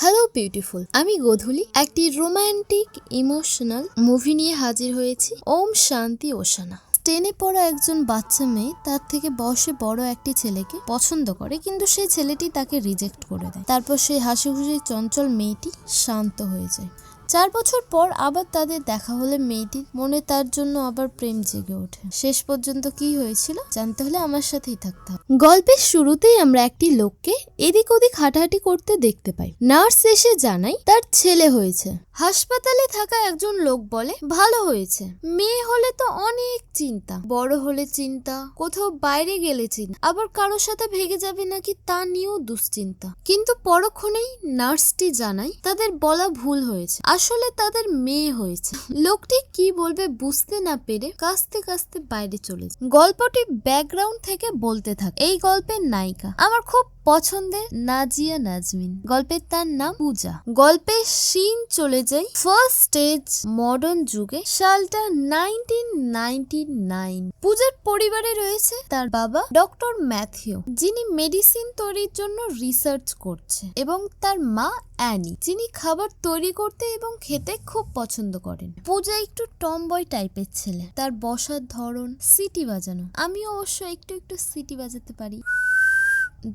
Hello beautiful, আমি গোধূলি একটি romantic emotional movie নিয়ে হাজির হয়েছি। ওম শান্তি ওশানা। টেনে পড়া একজন বাচ্চা মেয়ে তার থেকে বয়সে বড় একটি ছেলেকে পছন্দ করে, কিন্তু সেই ছেলেটি তাকে রিজেক্ট করে দেয়। তারপর সেই হাসি খুশি চঞ্চল মেয়েটি শান্ত হয়ে যায়। 4 বছর পর আবার তাদের দেখা হলে মেয়েটির মনে তার জন্য আবার প্রেম জেগে ওঠে। শেষ পর্যন্ত কি হয়েছিল জানতে হলে আমার সাথেই থাকতে হবে। গল্পের শুরুতেই আমরা একটি লোককে এদিক ওদিক হাঁটাহাঁটি করতে দেখতে পাই। নার্স এসে জানায় তার ছেলে হয়েছে। হাসপাতালে থাকা একজন লোক বলে ভালো হয়েছে। মেয়ে হলে তো অনেক চিন্তা, বড় হলে চিন্তা, কোথাও বাইরে গেলে চিন্তা, আবার কারোর সাথে ভেগে যাবে নাকি তা নিয়েও দুশ্চিন্তা। কিন্তু পরক্ষণেই নার্সটি জানায় তাদের বলা ভুল হয়েছে, আসলে তাদের মেয়ে হয়েছে। লোকটি কি বলবে বুঝতে না পেরে কাঁচতে কাঁচতে বাইরে চলে যায়। গল্পটি ব্যাকগ্রাউন্ড থেকে বলতে থাকে। এই গল্পের নায়িকা আমার খুব পছন্দের নাজিয়া নাজমিন। গল্পের তার নাম পূজা। গল্পের সিন চলে যায় ফার্স্ট স্টেজ মডার্ন যুগে, সালটা 1999। পূজার পরিবারে রয়েছে তার বাবা ডক্টর ম্যাথিউ, যিনি মেডিসিন তৈরির জন্য রিসার্চ করছে, এবং তার মা অ্যানি, যিনি খাবার তৈরি করতে এবং খেতে খুব পছন্দ করেন। পূজা একটু টমবয় টাইপের ছেলে। তার বসার ধরন সিটি বাজানো। আমি অবশ্য একটু একটু সিটি বাজাতে পারি।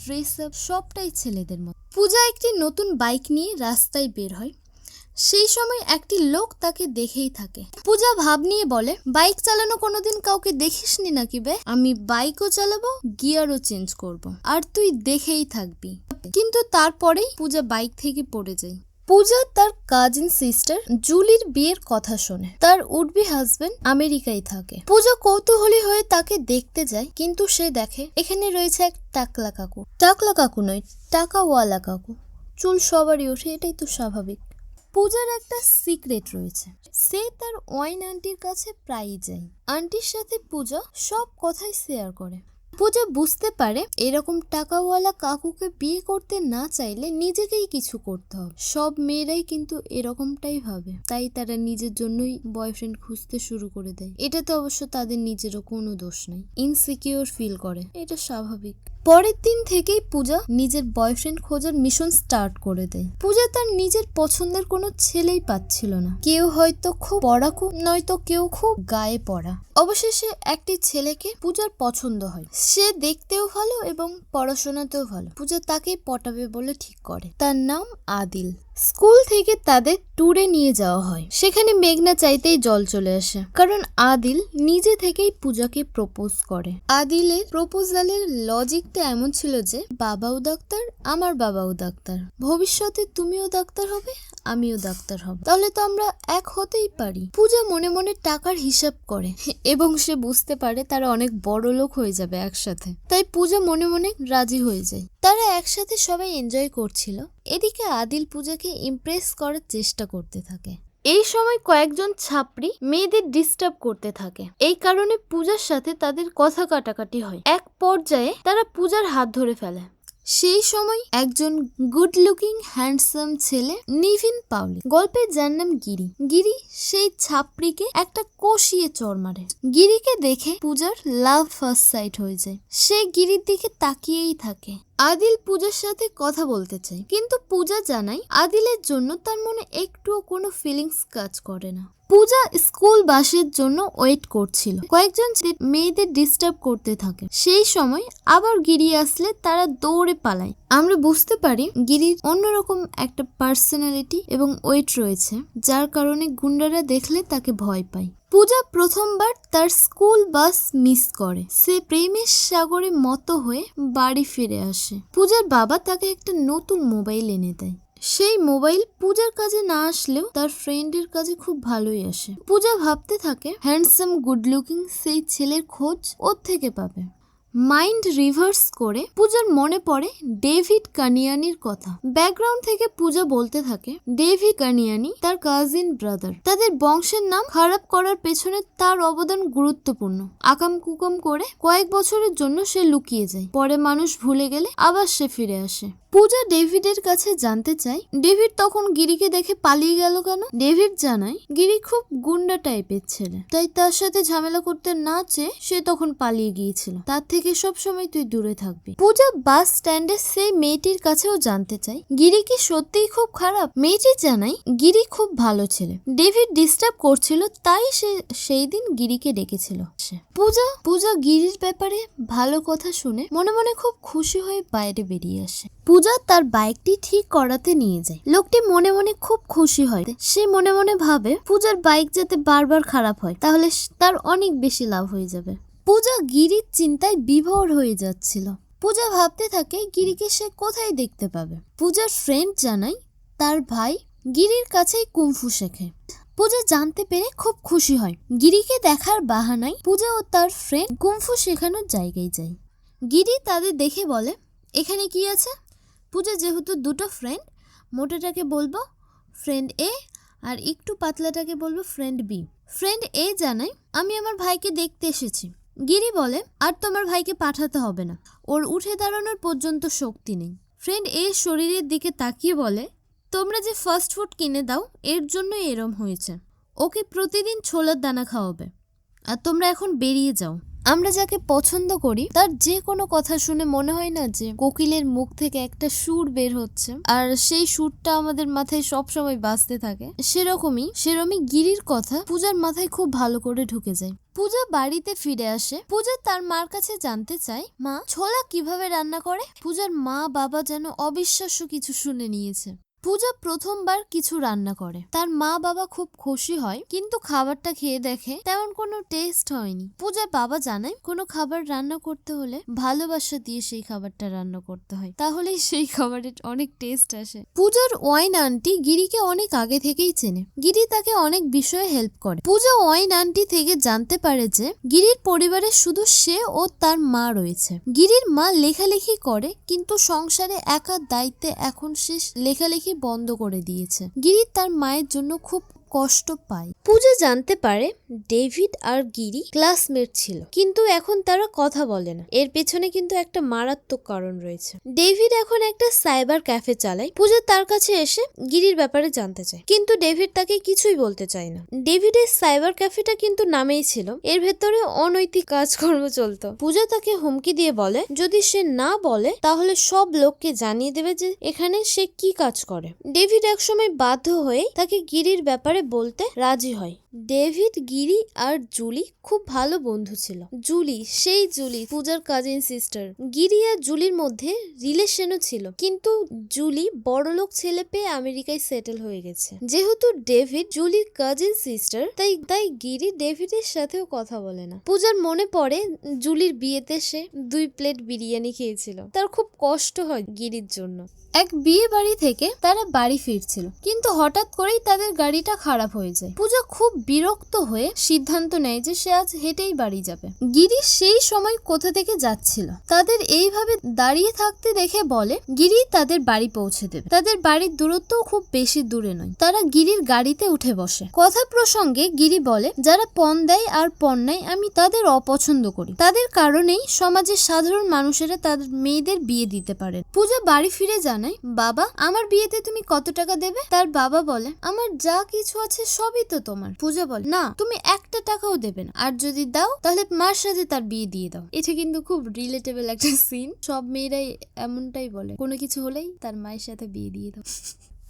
ড্রেস আপ সবটাই ছেলেদের মতো। পূজা একটি নতুন বাইক নিয়ে রাস্তায় বের হয়। সেই সময় একটি লোক তাকে দেখেই থাকে। পূজা ভাব নিয়ে বলে, বাইক চালানো কোনোদিন কাউকে দেখিসনি নাকি বে? আমি বাইকও চালাবো, গিয়ারও চেঞ্জ করব, আর তুই দেখেই থাকবি। কিন্তু তারপরেই পূজা বাইক থেকে পড়ে যায়। পূজা তার কাজিন সিস্টার জুলির বিয়ের কথা শোনে। তার উডবি হাজবেন্ড আমেরিকায় থাকে। পূজা কৌতূহলী হয়ে তাকে দেখতে যায়, কিন্তু সে দেখে এখানে রয়েছে এক টাকলা কাকু। টাকলা কাকু নয়, টাকাওয়ালা কাকু। চুল সবারই ওঠে, এটাই তো স্বাভাবিক। পূজার একটা সিক্রেট রয়েছে। সে তার ওয়াইন আন্টির কাছে প্রায়ই যায়। আন্টির সাথে পূজা সব কথাই শেয়ার করে। পূজা বুঝতে পারে এরকম টাকাওয়ালা কাকুকে বিয়ে করতে না চাইলে নিজেকেই কিছু করতে হবে। সব মেয়েরাই কিন্তু এরকমটাই ভাবে, তাই তারা নিজের জন্যই বয়ফ্রেন্ড খুঁজতে শুরু করে দেয়। এটাতে অবশ্য তাদের নিজেরও কোনো দোষ নেই। ইনসিকিউর ফিল করে, এটা স্বাভাবিক। পরের দিন থেকেই পূজা নিজের বয়ফ্রেন্ড খোঁজার মিশন স্টার্ট করে দেয়। পূজা তার নিজের পছন্দের কোনো ছেলেই পাচ্ছিল না। কেউ হয়তো খুব পড়াকু, নয়তো কেউ খুব গায়ে পড়া। অবশেষে একটি ছেলেকে পূজার পছন্দ হয়। সে দেখতেও ভালো এবং পড়াশোনাতেও ভালো। পূজা তাকেই পটাবে বলে ঠিক করে। তার নাম আদিল। স্কুল থেকে তাদের ট্যুরে নিয়ে যাওয়া হয়। সেখানে মেঘনা চাইতেই জল চলে আসে, কারণ আদিল নিজে থেকেই পূজাকে প্রপোজ করে। আদিলের প্রপোজালের লজিকটা এমন ছিল যে, বাবাও ডাক্তার, আমার বাবাও ডাক্তার, ভবিষ্যতে তুমিও ডাক্তার হবে, আমিও ডাক্তার হব, তাহলে তো আমরা এক হতেই পারি। পূজা মনে মনে টাকার হিসাব করে এবং সে বুঝতে পারে তারা অনেক বড় লোক হয়ে যাবে একসাথে। তাই পূজা মনে মনে রাজি হয়ে যায়। তারা একসাথে সবাই এনজয় করছিল। এদিকে আদিল পূজাকে ইমপ্রেস করার চেষ্টা করতে থাকে। এই সময় কয়েকজন ছাপড়ি মেয়েদের ডিস্টার্ব করতে থাকে। এই কারণে পূজার সাথে তাদের কথা কাটাকাটি হয়। এক পর্যায়ে তারা পূজার হাত ধরে ফেলে। সেই সময় একজন গুড লুকিং হ্যান্ডসাম ছেলে নিভিন পাওলি, গল্পে যার নাম গিরি। গিরি সেই ছাপড়িকে একটা কষিয়ে চড় মারে। গিরিকে দেখে পূজার লাভ ফার্স্ট সাইট হয়ে যায়। সে গিরির দিকে তাকিয়েই থাকে। আদিল পূজার সাথে কথা বলতে চায়, কিন্তু পূজা জানায় আদিলের জন্য তার মনে একটুও কোনো ফিলিংস কাজ করে না। পূজা স্কুল বাসের জন্য ওয়েট করছিল। কয়েকজন মেয়েদের ডিস্টার্ব করতে থাকে। সেই সময় আবার গিরি আসলে তারা দৌড়ে পালায়। আমরা বুঝতে পারি গিরির অন্যরকম একটা পার্সোনালিটি এবং ওয়েট রয়েছে, যার কারণে গুন্ডারা দেখলে তাকে ভয় পায়। পূজা প্রথমবার তার স্কুল বাস মিস করে। সে প্রেমের সাগরে মতো হয়ে বাড়ি ফিরে আসে। পূজার বাবা তাকে একটা নতুন মোবাইল এনে দেয়। সেই মোবাইল পূজার কাজে না আসলেও তার ফ্রেন্ডের কাজে খুব ভালোই আসে। পূজা ভাবতে থাকে হ্যান্ডসাম গুড লুকিং সেই ছেলের খোঁজ ওর থেকে পাবে। মাইন্ড রিভার্স করে পূজার মনে পড়ে ডেভিড কানিয়ানির কথা। ব্যাকগ্রাউন্ড থেকে পূজা বলতে থাকে ডেভিড কানিয়ানি তার কাজিন ব্রাদার। তাদের বংশের নাম খারাপ করার পেছনে তার অবদান গুরুত্বপূর্ণ। আকাম কুকাম করে কয়েক বছরের জন্য সে লুকিয়ে যায়। পরে মানুষ ভুলে গেলে আবার সে ফিরে আসে। পূজা ডেভিডের কাছে জানতে চায় ডেভিড তখন গিরিকে দেখে পালিয়ে গেল কেন। ডেভিড জানায় গিরি খুব গুন্ডা টাইপের ছেলে, তাই তার সাথে ঝামেলা করতে না চেয়ে সে তখন পালিয়ে গিয়েছিল। তার থেকে সবসময় তুই দূরে থাকবি। পূজা বাস স্ট্যান্ডে সেই মেয়েটির কাছেও জানতে চায় গিরি কি সত্যিই খুব খারাপ। মেয়েটি জানায় গিরি খুব ভালো ছেলে, ডেভিড ডিস্টার্ব করছিল তাই সে সেই দিন গিরিকে ডেকেছিল। পূজা গিরির ব্যাপারে ভালো কথা শুনে মনে মনে খুব খুশি হয়ে বাইরে বেরিয়ে আসে। পূজা তার বাইকটি ঠিক করাতে নিয়ে যায়। লোকটি মনে মনে খুব খুশি হয়। সে মনে মনে ভাবে পূজার বাইক যাতে বারবার খারাপ হয় তাহলে তার অনেক বেশি লাভ হয়ে যাবে। পূজা গিরির চিন্তায় বিভোর হয়ে যাচ্ছিল। পূজা ভাবতে থাকে গিরিকে সে কোথায় দেখতে পাবে। পূজার ফ্রেন্ড জানায় তার ভাই গিরির কাছেই কুংফু শেখে। পূজা জানতে পেরে খুব খুশি হয়। গিরিকে দেখার বাহানায় পূজা ও তার ফ্রেন্ড কুংফু শেখানোর জায়গায় যায়। গিরি তাদের দেখে বলে এখানে কি আছে। পূজা যেহেতু দুটো ফ্রেন্ড, মোটাটাকে বলবো ফ্রেন্ড এ আর একটু পাতলাটাকে বলবো ফ্রেন্ড বি। ফ্রেন্ড এ জানায় আমি আমার ভাইকে দেখতে এসেছি। গিরি বলে আর তোমার ভাইকে পাঠাতে হবে না, ওর উঠে দাঁড়ানোর পর্যন্ত শক্তি নেই। ফ্রেন্ড এ শরীরের দিকে তাকিয়ে বলে তোমরা যে ফাস্ট ফুড কিনে দাও এর জন্যই এরম হয়েছে। ওকে প্রতিদিন ছোলার দানা খাওয়াবে আর তোমরা এখন বেরিয়ে যাও। আমরা যাকে পছন্দ করি তার যে কোনো কথা শুনে মনে হয় না যে কোকিলের মুখ থেকে একটা সুর বের হচ্ছে আর সেই সুরটা আমাদের মাথায় সব সময় বাজতে থাকে। সেরকমই গিরির কথা পূজার মাথায় খুব ভালো করে ঢুকে যায়। পূজা বাড়িতে ফিরে আসে। পূজা তার মার কাছে জানতে চায় মা ছোলা কিভাবে রান্না করে। পূজার মা বাবা যেন অবিশ্বাস্য কিছু শুনে নিয়েছে। পূজা প্রথমবার কিছু রান্না করে। তার মা বাবা খুব খুশি হয়, কিন্তু খাবারটা খেয়ে দেখে তেমন কোনো টেস্ট হয়নি। পূজার বাবা জানায় কোনো খাবার রান্না করতে হলে ভালোবাসা দিয়ে সেই খাবারটা রান্না করতে হয়, তাহলেই সেই খাবারের অনেক টেস্ট আসে। পূজার ওয়াইন আন্টি গিরিকে অনেক আগে থেকেই চেনে। গিরি তাকে অনেক বিষয়ে হেল্প করে। পূজা ওয়াইন আন্টি থেকে জানতে পারে যে গিরির পরিবারে শুধু সে ও তার মা রয়েছে। গিরির মা লেখালেখি করে, কিন্তু সংসারে একা দায়িত্বে এখন সে লেখালেখি বন্ধ করে দিয়েছে। গিরি তার মায়ের জন্য খুব কষ্ট পায়। পূজা জানতে পারে ডেভিড আর গিরি ক্লাসমেট ছিল, কিন্তু এখন তারা কথা বলে না। এর পেছনে কিন্তু একটা মারাত্মক কারণ রয়েছে। ডেভিড এখন একটা সাইবার ক্যাফে চালায়। পূজা তার কাছে এসে গিরির ব্যাপারে জানতে চায়, কিন্তু ডেভিড তাকে কিছুই বলতে চায় না। ডেভিডের সাইবার ক্যাফেটা কিন্তু নামেই ছিল, এর ভেতরে অনৈতিক কাজকর্ম চলতো। পূজা তাকে হুমকি দিয়ে বলে যদি সে না বলে তাহলে সব লোককে জানিয়ে দেবে যে এখানে সে কি কাজ করে। ডেভিড একসময় বাধ্য হয়ে তাকে গিরির ব্যাপারে বলতে রাজি হয়। ডেভিড, গিরি আর জুলি খুব ভালো বন্ধু ছিল। জুলি পূজার কাজিন সিস্টার। গিরি আর জুলির মধ্যে রিলেশনও ছিল, কিন্তু জুলি বড়লোক ছেলে পেয়ে আমেরিকায় সেটেল হয়ে গেছে। যেহেতু ডেভিড জুলির কাজিন সিস্টার, তাই গিরি ডেভিডের সাথেও কথা বলে না। পূজার মনে পড়ে জুলির বিয়েতে সে 2 প্লেট বিরিয়ানি খেয়েছিল। তার খুব কষ্ট হয় গিরির জন্য। এক বিয়ে বাড়ি থেকে তারা বাড়ি ফিরছিল, কিন্তু হঠাৎ করেই তাদের গাড়িটা খারাপ হয়ে যায়। পূজা খুব বিরক্ত হয়ে সিদ্ধান্ত নেয় যে সে আজ হেঁটেই বাড়ি যাবে। গিরি সেই সময় কোথা থেকে যাচ্ছিল, তাদের এইভাবে দাঁড়িয়ে থাকতে দেখে বলে গিরি তাদের বাড়ি পৌঁছে দেবে। তাদের বাড়ির দূরত্ব খুব বেশি দূরে নয়। তারা গিরির গাড়িতে উঠে বসে। কথা প্রসঙ্গে গিরি বলে যারা পণ দেয় আর পণ নেয় আমি তাদের অপছন্দ করি। তাদের কারণেই সমাজের সাধারণ মানুষেরা তাদের মেয়েদের বিয়ে দিতে পারে। পূজা বাড়ি ফিরে জানায় বাবা আমার বিয়েতে তুমি কত টাকা দেবে। তার বাবা বলে আমার যা কিছু আছে সবই তো তোমার। পূজা বলে না তুমি 1 টাকাও দেবে না, আর যদি দাও তাহলে মার সাথে তার বিয়ে দিয়ে দাও। এটা কিন্তু খুব রিলেটেবল একটা সিন। সব মেয়েরাই এমনটাই বলে, কোনো কিছু হলেই তার মায়ের সাথে বিয়ে দিয়ে দাও।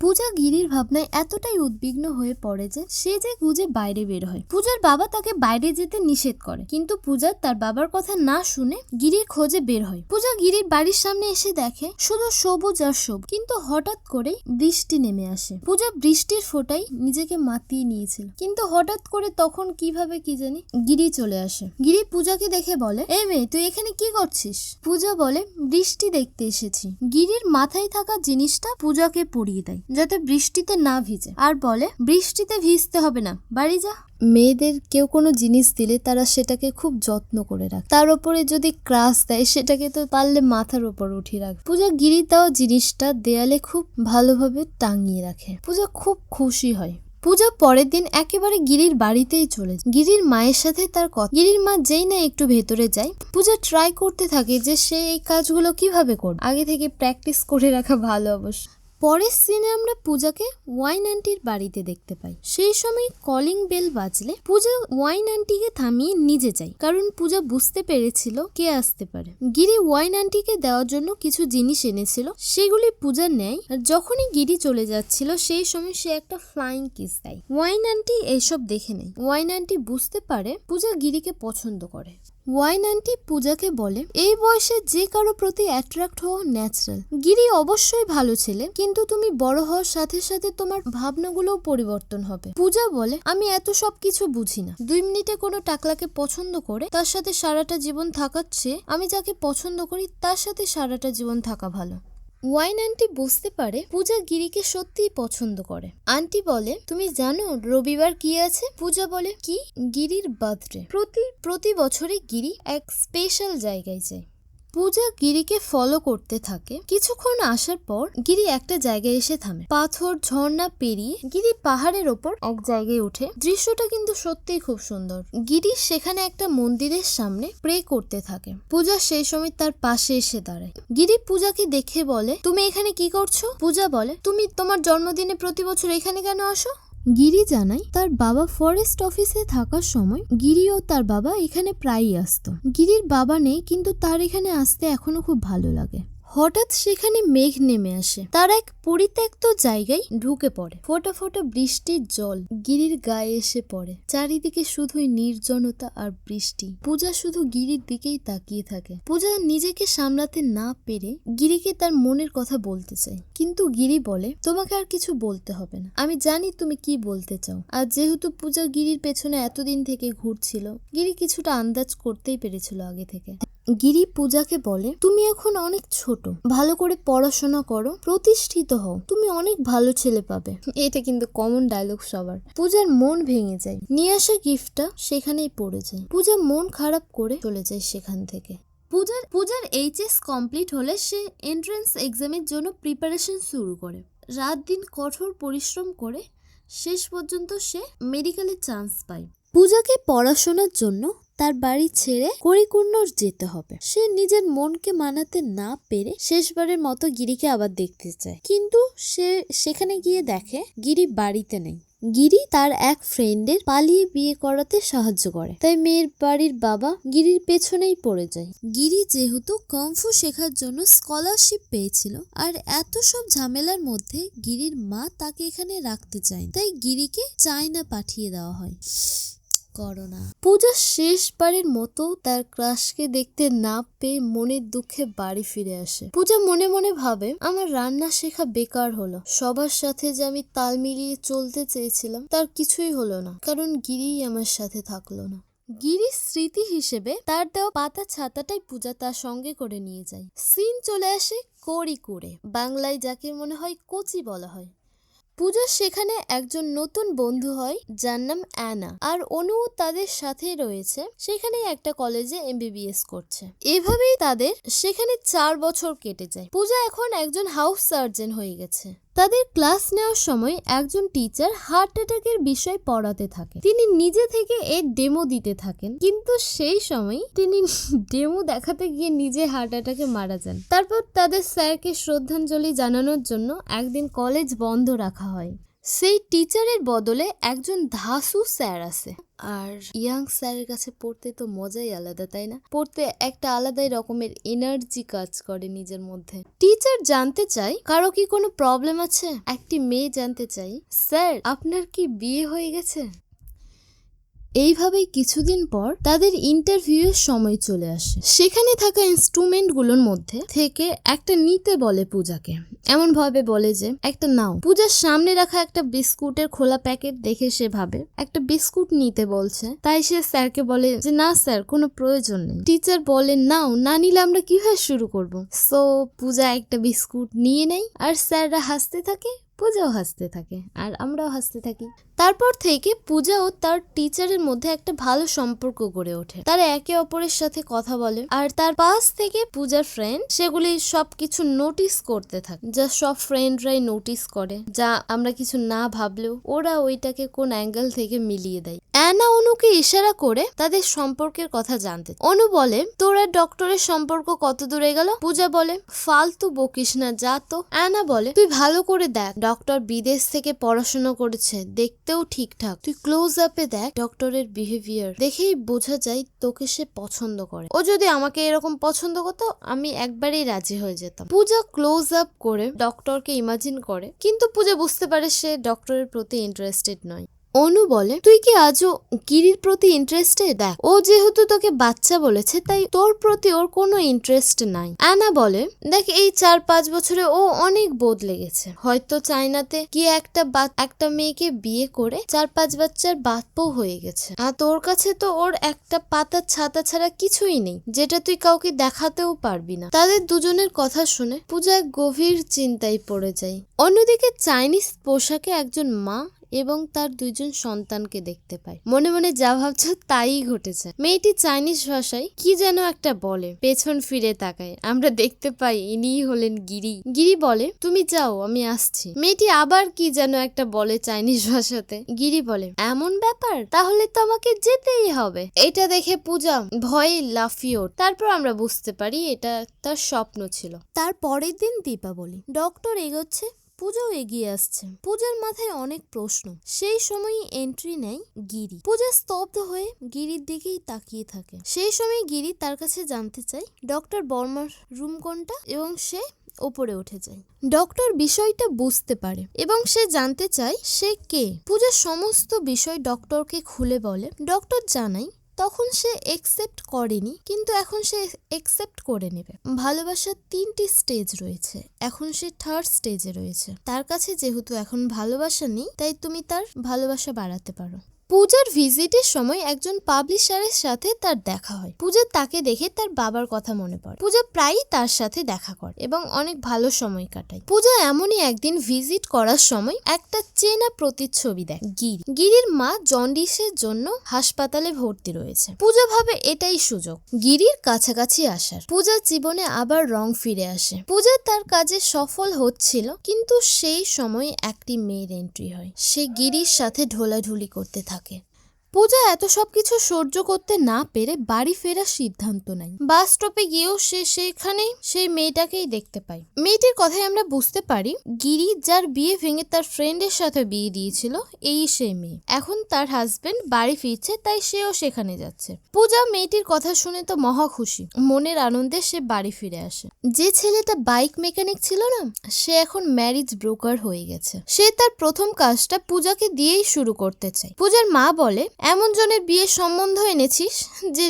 পূজা গিরির ভাবনায় এতটাই উদ্বিগ্ন হয়ে পড়ে যে সে যে খুঁজে বাইরে বের হয়। পূজার বাবা তাকে বাইরে যেতে নিষেধ করে, কিন্তু পূজা তার বাবার কথা না শুনে গিরির খোঁজে বের হয়। পূজা গিরির বাড়ির সামনে এসে দেখে শুধু সবুজ আর সবুজ, কিন্তু হঠাৎ করেই বৃষ্টি নেমে আসে। পূজা বৃষ্টির ফোঁটায় নিজেকে মাতিয়ে নিয়েছিল, কিন্তু হঠাৎ করে তখন কিভাবে কি জানি গিরি চলে আসে। গিরি পূজাকে দেখে বলে এই মেয়ে তুই এখানে কি করছিস। পূজা বলে বৃষ্টি দেখতে এসেছি। গিরির মাথায় থাকা জিনিসটা পূজাকে পরিয়ে দেয় যাতে বৃষ্টিতে না ভিজে, আর বলে বৃষ্টিতে ভিজতে হবে না, বাড়ি যা। মেয়েদের কেউ কোনো জিনিস দিলে তারা সেটাকে খুব যত্ন করে রাখে, তার উপরে যদি ক্রাশ দেয় সেটাকে তো পারলে মাথার উপর উঠিয়ে রাখে। পূজা গিরি দেওয়া জিনিসটা দেয়ালে খুব ভালোভাবে টাঙিয়ে রাখে। পূজা খুব খুশি হয়। পূজা পরের দিন একেবারে গিরির বাড়িতেই চলে যায়। গিরির মায়ের সাথে তার কথা। গিরির মা যেই না একটু ভেতরে যায়, পূজা ট্রাই করতে থাকে যে সে এই কাজগুলো কিভাবে করবে। আগে থেকে প্র্যাকটিস করে রাখা ভালো অবশ্য। পরের সিনে আমরা পূজাকে ওয়াইন আন্টির বাড়িতে দেখতে পাই। সেই সময় কলিং বেল বাজলে পূজা ওয়াইন আন্টিকে থামিয়ে নিজে যায়, কারণ পূজা বুঝতে পেরেছিল কে আসতে পারে। গিরি ওয়াইন আন্টিকে দেওয়ার জন্য কিছু জিনিস এনেছিল, সেগুলি পূজা নেয়। আর যখনই গিরি চলে যাচ্ছিল সেই সময় সে একটা ফ্লাইং কিস দেয়। ওয়াইন আন্টি এইসব দেখে নেয়। ওয়াইন আন্টি বুঝতে পারে পূজা গিরিকে পছন্দ করে। ওয়াইন আন্টি পূজাকে বলে এই বয়সে যে কারো প্রতি অ্যাট্রাক্ট হওয়া ন্যাচারাল। গিরি অবশ্যই ভালো ছেলে, কিন্তু তুমি বড় হওয়ার সাথে সাথে তোমার ভাবনাগুলোও পরিবর্তন হবে। পূজা বলে আমি এত সব কিছু বুঝি না। 2 মিনিটে কোনো টাকলাকে পছন্দ করে তার সাথে সারাটা জীবন থাকার চেয়ে আমি যাকে পছন্দ করি তার সাথে সারাটা জীবন থাকা ভালো। ওয়াইন আন্টি বুঝতে পারে পূজা গিরিকে সত্যিই পছন্দ করে। আন্টি বলে তুমি জানো রবিবার কি আছে? পূজা বলে কি? গিরির বার্থডে। প্রতি বছরে গিরি এক স্পেশাল জায়গায় যায়। পূজা গিরিকে ফলো করতে থাকে। কিছুক্ষণ আসার পর গিরি একটা জায়গায় এসে থামে। পাথর ঝর্ণা পেরিয়ে গিরি পাহাড়ের ওপর এক জায়গায় উঠে। দৃশ্যটা কিন্তু সত্যিই খুব সুন্দর। গিরি সেখানে একটা মন্দিরের সামনে প্রে করতে থাকে। পূজা সেই সময় তার পাশে এসে দাঁড়ায়। গিরি পূজাকে দেখে বলে তুমি এখানে কি করছো? পূজা বলে তুমি তোমার জন্মদিনে প্রতি বছর এখানে কেন আসো? গিরি জানায় তার বাবা ফরেস্ট অফিসে থাকার সময় গিরি ও তার বাবা এখানে প্রায়ই আসতো। গিরির বাবা নেই, কিন্তু তার এখানে আসতে এখনো খুব ভালো লাগে। হঠাৎ সেখানে মেঘ নেমে আসে। তার এক পরিত্যক্ত জায়গায় ঢুকে পড়ে। ফোঁটা ফোঁটা বৃষ্টির জল গিরির গায়ে এসে পড়ে। চারিদিকে শুধুই নির্জনতা আর বৃষ্টি। পূজা শুধু গিরির দিকেই তাকিয়ে থাকে। পূজা নিজেকে সামলাতে না পেরে গিরিকে তার মনের কথা বলতে চায়, কিন্তু গিরি বলে তোমাকে আর কিছু বলতে হবে না, আমি জানি তুমি কি বলতে চাও। আর যেহেতু পূজা গিরির পেছনে এতদিন থেকে ঘুরছিল, গিরি কিছুটা আন্দাজ করতেই পেরেছিল আগে থেকে। গিরি পূজাকে বলে তুমি এখন অনেক ছোট, ভালো করে পড়াশোনা করো, প্রতিষ্ঠিত হও, তুমি অনেক ভালো ছেলে পাবে। এটা কিন্তু কমন ডায়লগ সবার। পূজার মন ভেঙে যায়। নিয়ে আসা গিফটটা সেখানেই পড়ে যায়। পূজা মন খারাপ করে চলে যায় সেখান থেকে। পূজার এইচএস কমপ্লিট হলে সে এন্ট্রান্স এক্সামের জন্য প্রিপারেশন শুরু করে। রাত দিন কঠোর পরিশ্রম করে শেষ পর্যন্ত সে মেডিকেলের চান্স পায়। পূজাকে পড়াশোনার জন্য তার বাড়ি ছেড়ে করিকুন্নর যেতে হবে। সে নিজের মনকে মানাতে না পেরে শেষবারের মতো গিরিকে আবার দেখতে চায়, কিন্তু সে সেখানে গিয়ে দেখে গিরি বাড়িতে নেই। গিরি তার এক ফ্রেন্ডের পালিয়ে বিয়ে করাতে সাহায্য করে, তাই মেয়ের বাড়ির বাবা গিরির পেছনেই পড়ে যায়। গিরি যেহেতু কংফু শেখার জন্য স্কলারশিপ পেয়েছিল, আর এত সব ঝামেলার মধ্যে গিরির মা তাকে এখানে রাখতে চায়, তাই গিরিকে চায়না পাঠিয়ে দেওয়া হয়। করোনা। পূজা শেষবারের মতো তার ক্রাশকে দেখতে না পেয়ে মনের দুঃখে বাড়ি ফিরে আসে। পূজা মনে মনে ভাবে আমার রান্না শেখা বেকার হলো। সবার সাথে যে আমি তাল মিলিয়ে চলতে চেয়েছিলাম তার কিছুই হলো না, কারণ গিরিই আমার সাথে থাকলো না। গিরির স্মৃতি হিসেবে তার দেওয়া পাতা ছাতাটাই পূজা তার সঙ্গে করে নিয়ে যায়। সিন চলে আসে করিকুরে, বাংলায় যাকে মনে হয় কচি বলা হয়। পূজা সেখানে একজন নতুন বন্ধু হয় যার নাম অ্যানা, আর অনু তাদের সাথে রয়েছে। সেখানে একটা কলেজে এমবিবিএস করছে। এভাবেই তাদের সেখানে 4 বছর কেটে যায়। পূজা এখন একজন হাউস সার্জন হয়ে গেছে। তাদের ক্লাস নেওয়ার সময় একজন টিচার হার্ট অ্যাটাকের বিষয় পড়াতে থাকে। তিনি নিজে থেকে এর ডেমো দিতে থাকেন, কিন্তু সেই সময় তিনি ডেমো দেখাতে গিয়ে নিজে হার্ট অ্যাটাকে মারা যান। তারপর তাদের স্যারকে শ্রদ্ধাঞ্জলি জানানোর জন্য একদিন কলেজ বন্ধ রাখা হয়। সেই টিচারের বদলে একজন ধাসু স্যার আছে। আর ইয়াং স্যারের কাছে পড়তে তো মজাই আলাদা, তাই না? পড়তে একটা আলাদাই রকমের এনার্জি কাজ করে নিজের মধ্যে। টিচার জানতে চায় কারো কি কোনো প্রবলেম আছে। একটি মেয়ে জানতে চাই স্যার আপনার কি বিয়ে হয়ে গেছে? এইভাবেই কিছুদিন পর তাদের ইন্টারভিউয়ের সময় চলে আসে। সেখানে থাকা ইনস্ট্রুমেন্টগুলোর মধ্যে থেকে একটা নিতে বলে পূজাকে। এমন ভাবে বলে যে একটা নাও। পূজার সামনে রাখা একটা বিস্কুটের খোলা প্যাকেট দেখে সে ভাবে একটা বিস্কুট নিতে বলছে, তাই সে স্যারকে বলে যে না স্যার কোনো প্রয়োজন নেই। টিচার বলে নাও, না নিলে আমরা কিভাবে শুরু করব। সো পূজা একটা বিস্কুট নিয়ে নেয় আর স্যাররা হাসতে থাকে। পূজাও হাসতে থাকে আর আমরাও হাসতে থাকি। তারপর থেকে পূজা ও তার টিচারের মধ্যে একটা ভালো সম্পর্ক গড়ে ওঠে। তারা একে অপরের সাথে কথা বলে আর তার পাশ থেকে পূজার ফ্রেন্ড সেগুলি সবকিছু নোটিস করতে থাকে, যা সব ফ্রেন্ডরাই নোটিস করে, যা আমরা কিছু না ভাবলেও ওরা ওইটাকে কোন অ্যাঙ্গেল থেকে মিলিয়ে দেয়। অ্যানা অনুকে ইশারা করে তাদের সম্পর্কের কথা জানতে। অনু বলে, তোরা ডক্টরের সম্পর্ক কত দূরে গেল? পূজা বলে, ফালতু বকিস না, যা তো। অ্যানা বলে, তুই ভালো করে দেখ, ডক্টর বিদেশ থেকে পড়াশোনা করেছে, দেখতেও ঠিকঠাক। তুই ক্লোজ আপে দেখ ডক্টরের বিহেভিয়ার, দেখেই বোঝা যায় তোকে সে পছন্দ করে। ও যদি আমাকে এরকম পছন্দ করতো আমি একবারেই রাজি হয়ে যেতাম। পূজা ক্লোজ আপ করে ডক্টরকে ইমাজিন করে, কিন্তু পূজা বুঝতে পারে সে ডক্টরের প্রতি ইন্টারেস্টেড নয়। অনু বলে, তুই কি আজও গিরির প্রতি ইন্টারেস্টেড? দেখ, ও যেহেতু তোকে বাচ্চা বলেছে তাই তোর প্রতি ওর কোনো ইন্টারেস্ট নাই। অ্যানা বলে, দেখ এই 4-5 বছরে ও অনেক বদলে গেছে, হয়তো চায়নাতে গিয়ে একটা মেয়েকে বিয়ে করে 4-5 বাচ্চার বাপও হয়ে গেছে, আর তোর কাছে তো ওর একটা পাতার ছাতা ছাড়া কিছুই নেই, যেটা তুই কাউকে দেখাতেও পারবি না। তাদের দুজনের কথা শুনে পূজা গভীর চিন্তায় পড়ে যায়। অন্যদিকে চাইনিজ পোশাকে একজন মা এবং তার 2জন সন্তানকে দেখতে পায়। মনে মনে যা ভাবছো তাই ঘটেছে। মেয়েটি চাইনিজ ভাষায় কি যেন একটা বলে, পেছন ফিরে তাকায়, আমরা দেখতে পাই ইনিই হলেন গিরি। গিরি বলে, তুমি যাও, আমি আসছি। মেয়েটি আবার কি যেন একটা বলে চাইনিজ ভাষাতে। গিরি বলে, এমন ব্যাপার, তাহলে তো আমাকে যেতেই হবে। এটা দেখে পূজা ভয়ে লাফিয়ে ওঠে। তারপর আমরা বুঝতে পারি এটা তার স্বপ্ন ছিল। তার পরের দিন দীপাবলি। ডক্টর এগোচ্ছে, পূজাও এগিয়ে আসছে। পূজার মাথায় অনেক প্রশ্ন। সেই সময়ই এন্ট্রি নেয় গিরি। পূজা স্তব্ধ হয়ে গিরির দিকেই তাকিয়ে থাকে। সেই সময় গিরি তার কাছে জানতে চায় ডক্টর বর্মার রুম কোনটা, এবং সে ওপরে উঠে যায়। ডক্টর বিষয়টা বুঝতে পারে এবং সে জানতে চায় সে কে। পূজা সমস্ত বিষয় ডক্টরকে খুলে বলে। ডক্টর জানায় তখন সে একসেপ্ট করেনি, কিন্তু এখন সে একসেপ্ট করে নেবে। ভালোবাসার 3টি স্টেজ রয়েছে, এখন সে 3rd স্টেজে রয়েছে। তার কাছে যেহেতু এখন ভালোবাসা নেই, তাই তুমি তার ভালোবাসা বাড়াতে পারো। পূজার ভিজিটের সময় একজন পাবলিশারের সাথে তার দেখা হয়। পূজা তাকে দেখে তার বাবার কথা মনে পড়ে। পূজা প্রায়ই তার সাথে দেখা করে এবং অনেক ভালো সময় কাটায়। পূজা এমনই একদিন ভিজিট করার সময় একটা চেনা প্রতিচ্ছবি দেয়, গিরি। গিরির মা জন্ডিসের জন্য হাসপাতালে ভর্তি রয়েছে। পূজা ভাবে এটাই সুযোগ গিরির কাছাকাছি আসার। পূজার জীবনে আবার রং ফিরে আসে। পূজা তার কাজে সফল হচ্ছিল, কিন্তু সেই সময় একটি মেয়ের এন্ট্রি হয়। সে গিরির সাথে ঢোলাঢুলি করতে থাকে। পূজা এত সবকিছু সহ্য করতে না পেরে বাড়ি ফেরার সিদ্ধান্ত নেয়। বাস স্টপে গিয়েও সে সেখানে সেই মেয়েটাকেই দেখতে পায়। মেয়েটির কথায় আমরা বুঝতে পারি গিরি যার বিয়ে ভেঙে তার ফ্রেন্ডের সাথে বিয়ে দিয়েছিল এই সেই মেয়ে। এখন তার হাজবেন্ড বাড়ি ফিরছে, তাই সেও সেখানে যাচ্ছে। পূজা মেয়েটির কথা শুনে তো মহা খুশি। মনের আনন্দে সে বাড়ি ফিরে আসে। যে ছেলেটা বাইক মেকানিক ছিল না, সে এখন ম্যারেজ ব্রোকার হয়ে গেছে। সে তার প্রথম কাজটা পূজাকে দিয়েই শুরু করতে চায়। পূজার মা বলে, এমন জনের বিয়ের সম্বন্ধ এনেছিস যে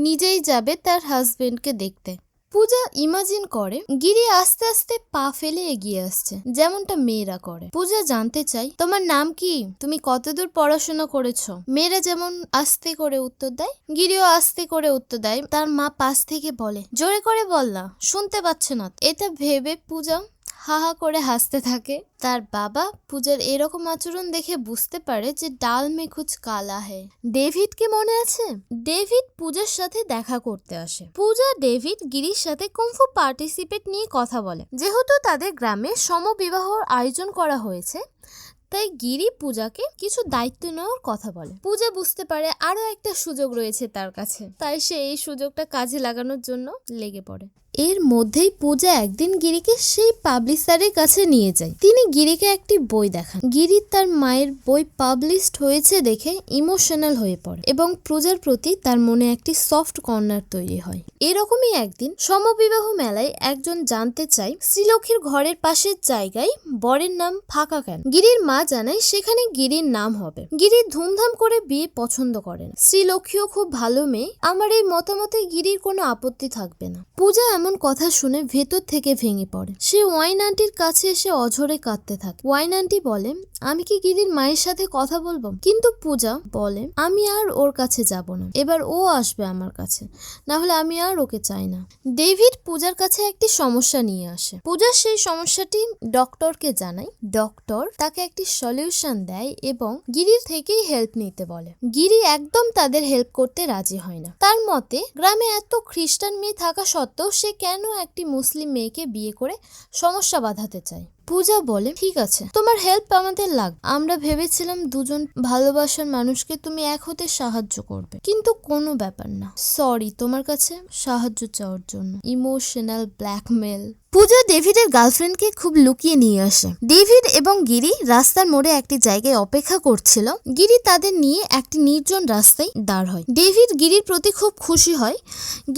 নিজেই যাবে তার হাজবেন্ডকে দেখতে। পূজা ইমাজিন করে গিরি আস্তে আস্তে পা ফেলে এগিয়ে আসছে, যেমনটা মেয়েরা করে। পূজা জানতে চাই, তোমার নাম কি? তুমি কতদূর পড়াশোনা করেছো? মেয়েরা যেমন আস্তে করে উত্তর দেয়, গিরিও আস্তে করে উত্তর দেয়। তার মা পাশ থেকে বলে, জোরে করে বল না, শুনতে পাচ্ছে না। এটা ভেবে পূজা হা হা করে হাসতে থাকে। তার বাবা পূজার এরকম আচরণ দেখে বুঝতে পারে যে ডাল মে কুছ কালা হে। ডেভিডকে মনে আছে? ডেভিড পূজার সাথে দেখা করতে আসে। পূজা ডেভিড গিরির সাথে কুংফু পার্টিসিপেট নিয়ে কথা বলে। যেহেতু তাদের গ্রামে সমবিবাহর আয়োজন করা হয়েছে, তাই গিরি পূজাকে কিছু দায়িত্ব নেওয়ার কথা বলে। পূজা বুঝতে পারে আরো একটা সুযোগ রয়েছে তার কাছে, তাই সে এই সুযোগটা কাজে লাগানোর জন্য লেগে পড়ে। এর মধ্যেই পূজা একদিন গিরিকে সেই পাবলিশারের কাছে নিয়ে যায়। তিনি গিরিকে একটি বই দেখান। গিরি তার মায়ের বই পাবলিশড হয়েছে দেখে ইমোশনাল হয়ে পড়ে এবং পূজার প্রতি তার মনে একটি সফট কর্নার তৈরি হয়। এরকমই একদিন সমবিবাহ মেলায় একজন জানতে চায় শ্রীলক্ষ্মীর ঘরের পাশের জায়গায় বরের নাম ফাঁকা কেন। গিরির মা জানায় সেখানে গিরির নাম হবে। গিরি ধুমধাম করে বিয়ে পছন্দ করেন। শ্রীলক্ষ্মীও খুব ভালো মেয়ে, আমার এই মতামতে গিরির কোনো আপত্তি থাকবে না। পূজা এমন কথা শুনে ভেতর থেকে ভেঙে পড়ে। সে ওয়াইন আন্টির কাছে এসে অঝরে কাঁদতে থাকে। ওয়াইন আন্টি বলে, আমি কি গিরির মায়ের সাথে কথা বলবো? কিন্তু পূজা বলে, আমি আর ওর কাছে যাব না, এবার ও আসবে আমার কাছে, না হলে আমি আর ওকে চাই না। ডেভিড পূজার কাছে একটি সমস্যা নিয়ে আসে। পূজা সেই সমস্যাটি ডক্টরকে জানায়। ডক্টর তাকে একটি সলিউশন দেয় এবং গিরির থেকেই হেল্প নিতে বলে। গিরি একদম তাদের হেল্প করতে রাজি হয় না। তার মতে গ্রামে এত খ্রিস্টান মেয়ে থাকা সত্ত্বেও সে কেন একটি মুসলিম মেয়েকে বিয়ে করে সমস্যা বাঁধাতে চায়। পূজা বলে, ঠিক আছে, তোমার হেল্প আমাদের লাগবে। আমরা ভেবেছিলাম দুজন ভালোবাসার মানুষকে তুমি এক হতে সাহায্য করবে, কিন্তু কোনো ব্যাপার না, সরি তোমার কাছে সাহায্য চাওয়ার জন্য। Emotional blackmail. পূজা ডেভিডের গার্লফ্রেন্ডকে খুব লুকিয়ে নিয়ে আসে। ডেভিড এবং গিরি রাস্তার মোড়ে একটি জায়গায় অপেক্ষা করছিল। গিরি তাদের নিয়ে একটি নির্জন রাস্তায় দাঁড় হয়। ডেভিড গিরির প্রতি খুব খুশি হয়।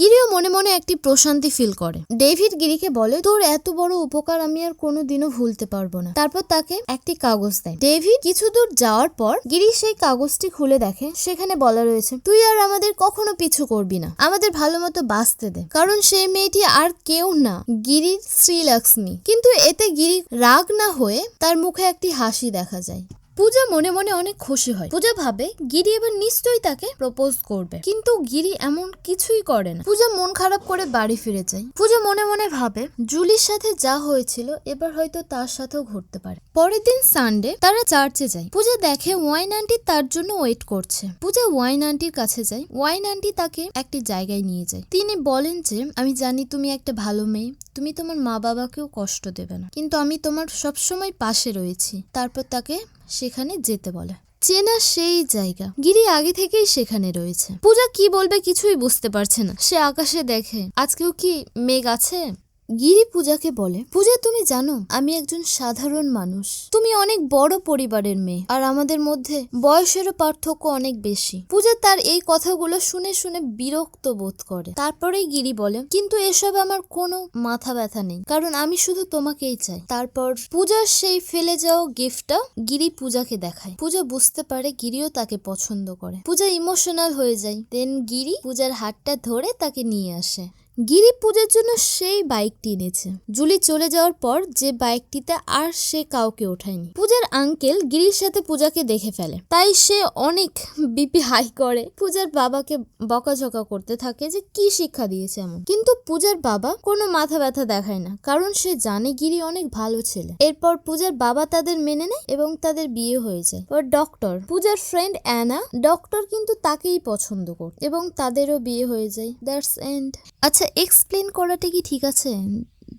গিরিও মনে মনে একটি প্রশান্তি ফিল করে। ডেভিড গিরিকে বলে, তোর এত বড় উপকার আমি আর কোনোদিনও ভুলতে পারবো না। তারপর তাকে একটি কাগজ দেয়। ডেভিড কিছু দূর যাওয়ার পর গিরি সেই কাগজটি খুলে দেখে, সেখানে বলা রয়েছে, তুই আর আমাদের কখনো পিছু করবি না, আমাদের ভালো মতো বাঁচতে দে। কারণ সেই মেয়েটি আর কেউ না, গিরির শ্রীলক্ষ্মী। কিন্তু এতে গিরি রাগ না হয়ে তার মুখে একটি হাসি দেখা যায়। পূজা মনে মনে অনেক খুশি হয়। পূজা ভাবে গিরি এবার নিশ্চয়ই তাকে প্রপোজ করবে, কিন্তু গিরি এমন কিছুই করে না। পূজা মন খারাপ করে বাড়ি ফিরে যায়। পূজা মনে মনে ভাবে, জুলির সাথে যা হয়েছিল এবার হয়তো তার সাথেও ঘটতে পারে। পরের দিন সানডে, তারা চার্চে যায়। পূজা দেখে ওয়াইন আন্টি তার জন্য ওয়েট করছে। পূজা ওয়াইন আন্টির কাছে যায়। ওয়াইন আন্টি তাকে একটি জায়গায় নিয়ে যায়। তিনি বলেন যে, আমি জানি তুমি একটা ভালো মেয়ে, তুমি তোমার মা বাবাকেও কষ্ট দেবে না, কিন্তু আমি তোমার সবসময় পাশে রয়েছি। তারপর তাকে সেখানে যেতে বলে। চেনা সেই জায়গা, গিরি আগে থেকেই সেখানে রয়েছে। পূজা কি বলবে কিছুই বুঝতে পারছে না। সে আকাশে দেখে, আজকেও কি মেঘ আছে? গিরি পূজাকে বলে, পূজা তুমি জানো আমি একজন সাধারণ মানুষ, তুমি অনেক বড় পরিবারের মেয়ে, আর আমাদের মধ্যে বয়সেরও পার্থক্য অনেক বেশি। পূজা তার এই কথাগুলো শুনে শুনে বিরক্ত বোধ করে। তারপরেই গিরি বলে, কিন্তু এসব আমার কোনো মাথা ব্যথা নেই, কারণ আমি শুধু তোমাকেই চাই। তারপর পূজার সেই ফেলে যাওয়া গিফটটা গিরি পূজাকে দেখায়। পূজা বুঝতে পারে গিরিও তাকে পছন্দ করে। পূজা ইমোশনাল হয়ে যায়। দেন গিরি পূজার হাতটা ধরে তাকে নিয়ে আসে। গিরি পূজার জন্য সেই বাইকটি এনেছে। জুলি চলে যাওয়ার পর যে বাইকটিতে আর সে কাউকে ওঠায়নি। পূজার আঙ্কেল গিরির সাথে পূজাকে দেখে ফেলে, তাই সে অনেক বিপি হাই করে পূজার বাবাকে বকাঝকা করতে থাকে যে কি শিক্ষা দিয়েছে এমন। কিন্তু পূজার বাবা কোনো মাথা ব্যথা দেখায় না, কারণ সে জানে গিরি অনেক ভালো ছেলে। এরপর পূজার বাবা তাদের মেনে নেয় এবং তাদের বিয়ে হয়ে যায়। ডক্টর, পূজার ফ্রেন্ড অ্যানা, ডক্টর কিন্তু তাকেই পছন্দ করে এবং তাদেরও বিয়ে হয়ে যায়। That's and. আচ্ছা, এক্সপ্লেন করাটা কি ঠিক আছে?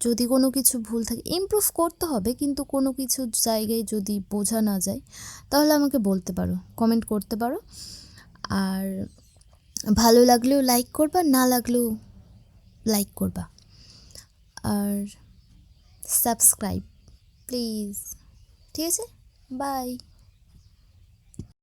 যদি কোনো কিছু ভুল থাকে ইমপ্রুভ করতে হবে, কিন্তু কোনো কিছু জায়গায় যদি বোঝা না যায় তাহলে আমাকে বলতে পারো, কমেন্ট করতে পারো। আর ভালো লাগলেও লাইক করবা, না লাগলেও লাইক করবা, আর সাবস্ক্রাইব প্লিজ। ঠিক আছে, বাই।